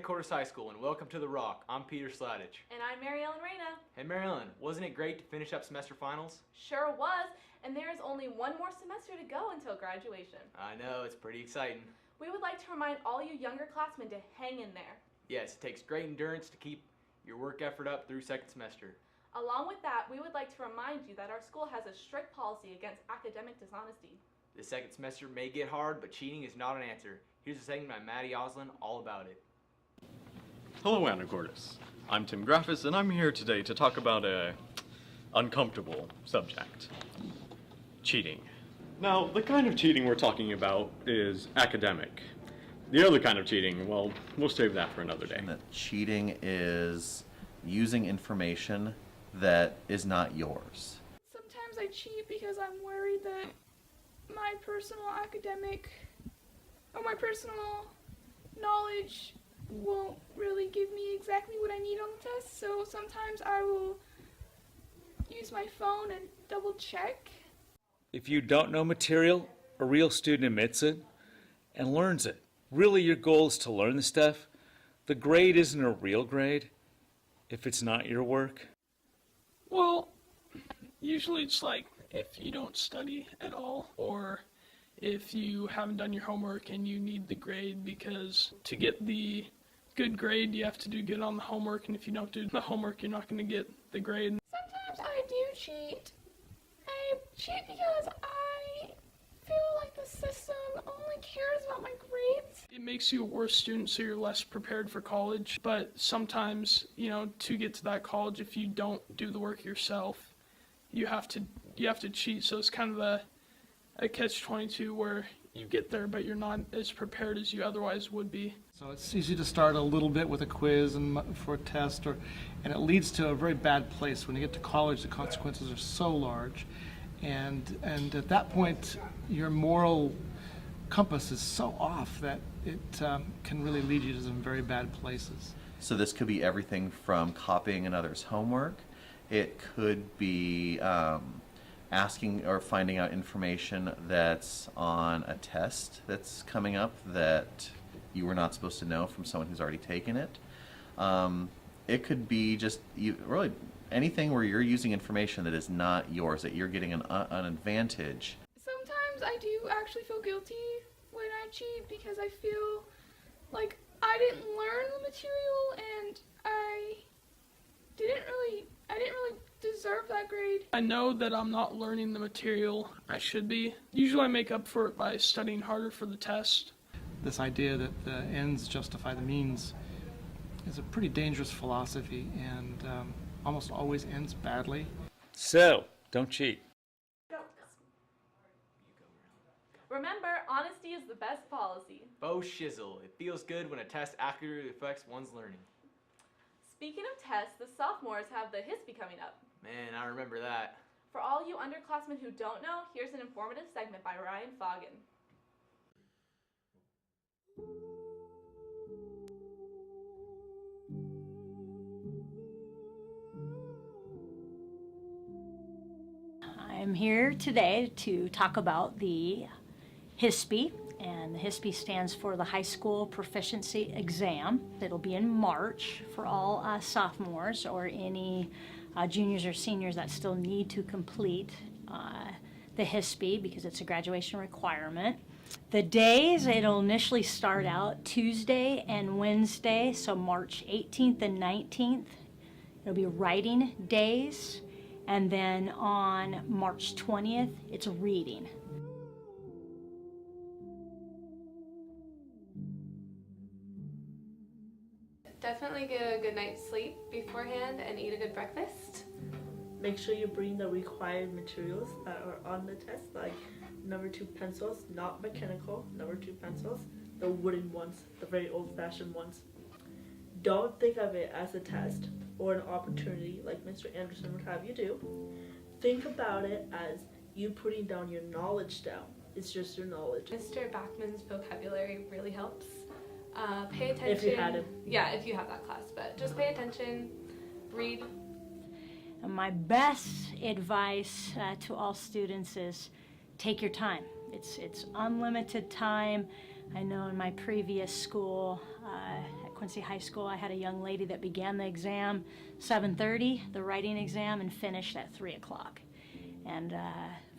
Anacortes High School and welcome to The Rock. I'm Peter Sladich. And I'm Mary Ellen Reyna. Hey Mary Ellen, wasn't it great to finish up semester finals? Sure was, and there is only one more semester to go until graduation. I know, it's pretty exciting. We would like to remind all you younger classmen to hang in there. Yes, it takes great endurance to keep your work effort up through second semester. Along with that, we would like to remind you that our school has a strict policy against academic dishonesty. The second semester may get hard, but cheating is not an answer. Here's a segment by Maddie Oslin all about it. Hello Anacortes. I'm Tim Graffis and I'm here today to talk about a uncomfortable subject. Cheating. Now, the kind of cheating we're talking about is academic. The other kind of cheating, well, we'll save that for another day. And that cheating is using information that is not yours. Sometimes I cheat because I'm worried that my personal academic or my personal knowledge won't really give me exactly what I need on the test, so sometimes I will use my phone and double check. If you don't know material, a real student admits it and learns it. Really, your goal is to learn the stuff. The grade isn't a real grade if it's not your work. Well, usually it's like if you don't study at all, or if you haven't done your homework and you need the grade, because to get the good grade you have to do good on the homework, and if you don't do the homework you're not going to get the grade. Sometimes I do cheat. I cheat because I feel like the system only cares about my grades. It makes you a worse student, so you're less prepared for college, but sometimes, to get to that college, if you don't do the work yourself, you have to cheat, so it's kind of a catch-22 where you get there, but you're not as prepared as you otherwise would be. So it's easy to start a little bit with a quiz and for a test, and it leads to a very bad place. When you get to college, the consequences are so large, and at that point, your moral compass is so off that it can really lead you to some very bad places. So this could be everything from copying another's homework. It could be asking or finding out information that's on a test that's coming up that you were not supposed to know from someone who's already taken it. It could be just really anything where you're using information that is not yours, that you're getting an advantage. Sometimes I do actually feel guilty when I cheat because I feel like I didn't learn the material and I didn't really deserve that grade. I know that I'm not learning the material I should be. Usually I make up for it by studying harder for the test. This idea that the ends justify the means is a pretty dangerous philosophy, and almost always ends badly. So, don't cheat. Remember, honesty is the best policy. Bo shizzle, it feels good when a test accurately affects one's learning. Speaking of tests, the sophomores have the HISP coming up. Man, I remember that. For all you underclassmen who don't know, here's an informative segment by Ryan Foggin. I'm here today to talk about the HISP, and the HISP stands for the High School Proficiency Exam. It'll be in March for all sophomores or any juniors or seniors that still need to complete the HISP because it's a graduation requirement. The days, it'll initially start out Tuesday and Wednesday, so March 18th and 19th. It'll be writing days, and then on March 20th, it's reading. Definitely get a good night's sleep beforehand and eat a good breakfast. Make sure you bring the required materials that are on the test, like number 2 pencils, not mechanical, number 2 pencils, the wooden ones, the very old-fashioned ones. Don't think of it as a test or an opportunity like Mr. Anderson would have you do. Think about it as you putting down your knowledge down. It's just your knowledge. Mr. Bachman's vocabulary really helps. Pay attention. If you had him. Yeah, if you have that class, but just pay attention, read. And my best advice to all students is take your time. It's unlimited time. I know in my previous school at Quincy High School, I had a young lady that began the exam 7:30, the writing exam, and finished at 3 o'clock. And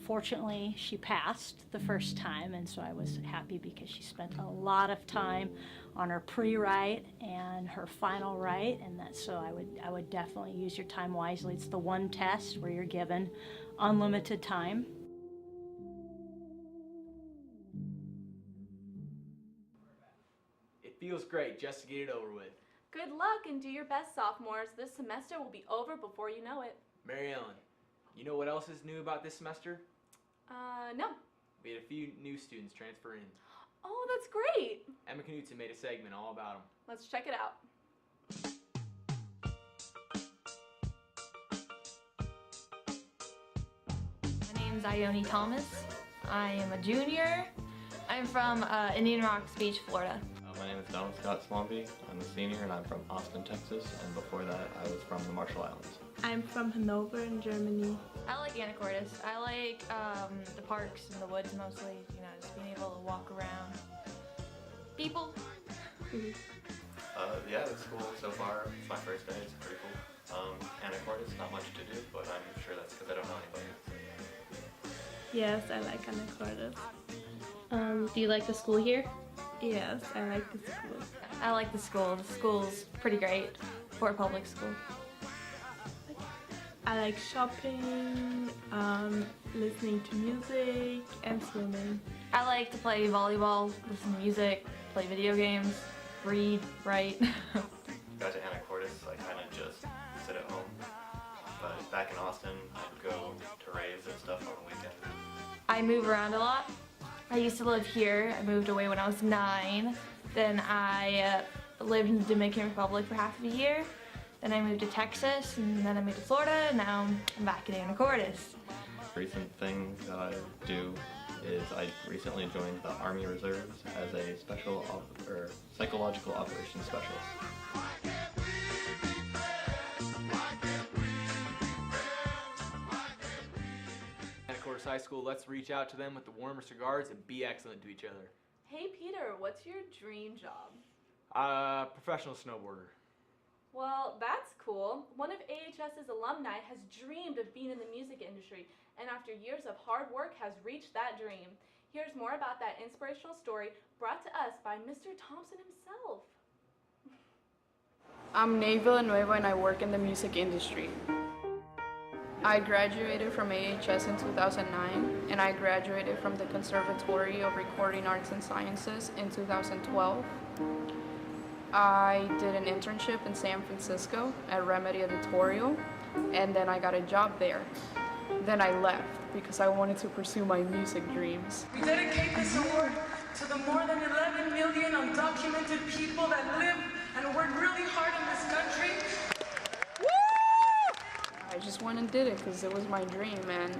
fortunately, she passed the first time, and so I was happy because she spent a lot of time on her pre-write and her final write, and so I would definitely use your time wisely. It's the one test where you're given unlimited time. It feels great just to get it over with. Good luck and do your best, sophomores. This semester will be over before you know it. Mary Ellen, you know what else is new about this semester? No. We had a few new students transfer in. Oh, that's great. Emma Knutson made a segment all about them. Let's check it out. My name's Ione Thomas. I am a junior. I'm from Indian Rocks Beach, Florida. My name is Donald Scott Swampy. I'm a senior and I'm from Austin, Texas, and before that I was from the Marshall Islands. I'm from Hanover in Germany. I like Anacortes. I like the parks and the woods mostly, you know, just being able to walk around. People. Yeah, the school so far, it's my first day, it's pretty cool. Anacortes, not much to do, but I'm sure that's because I don't know anybody. Yes, I like Anacortes. Do you like the school here? Yes, I like the school. I like the school. The school's pretty great for a public school. I like shopping, listening to music, and swimming. I like to play volleyball, listen to music, play video games, read, write. Got to Anacortes, I kind of just sit at home. But back in Austin, I'd go to raves and stuff on the weekend. I move around a lot. I used to live here. I moved away when I was 9. Then I lived in the Dominican Republic for half of a year. Then I moved to Texas, and then I moved to Florida, and now I'm back in Anacortes. Recent things that I do is I recently joined the Army Reserves as a psychological operations specialist. Anacortes High School, let's reach out to them with the warmest regards and be excellent to each other. Hey, Peter, what's your dream job? Professional snowboarder. Well, that's cool. One of AHS's alumni has dreamed of being in the music industry, and after years of hard work has reached that dream. Here's more about that inspirational story brought to us by Mr. Thompson himself. I'm Nate Villanueva and I work in the music industry. I graduated from AHS in 2009 and I graduated from the Conservatory of Recording Arts and Sciences in 2012. I did an internship in San Francisco at Remedy Editorial, and then I got a job there. Then I left because I wanted to pursue my music dreams. We dedicate this award to the more than 11 million undocumented people that live and work really hard in this country. I just went and did it because it was my dream, and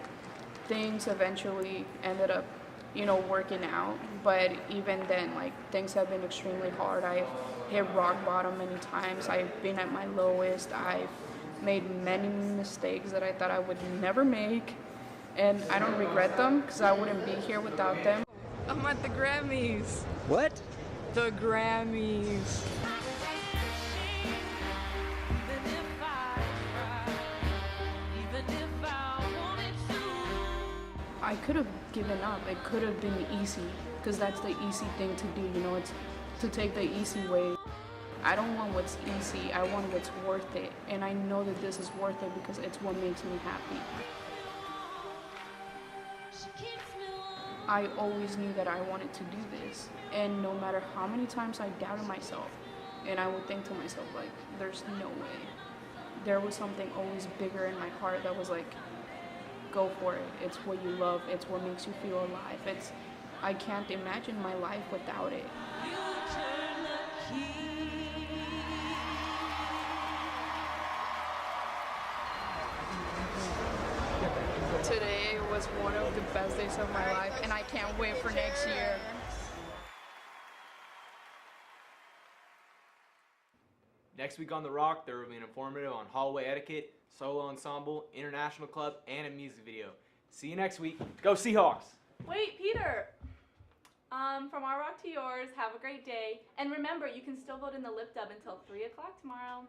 things eventually ended up, working out. But even then, things have been extremely hard. I've hit rock bottom many times. I've been at my lowest. I've made many mistakes that I thought I would never make, and I don't regret them because I wouldn't be here without them. I'm at the Grammys. What? The Grammys. I could have given up. It could have been easy, because that's the easy thing to do, it's to take the easy way. I don't want what's easy, I want what's worth it, and I know that this is worth it because it's what makes me happy. I always knew that I wanted to do this, and no matter how many times I doubted myself, and I would think to myself, there's no way. There was something always bigger in my heart that was go for it. It's what you love. It's what makes you feel alive. I can't imagine my life without it. Today was one of the best days of my life, and I can't wait for next year. Next week on The Rock, there will be an informative on hallway etiquette, solo ensemble, international club, and a music video. See you next week. Go Seahawks! Wait, Peter! From our rock to yours, have a great day. And remember, you can still vote in the Lip Dub until 3 o'clock tomorrow.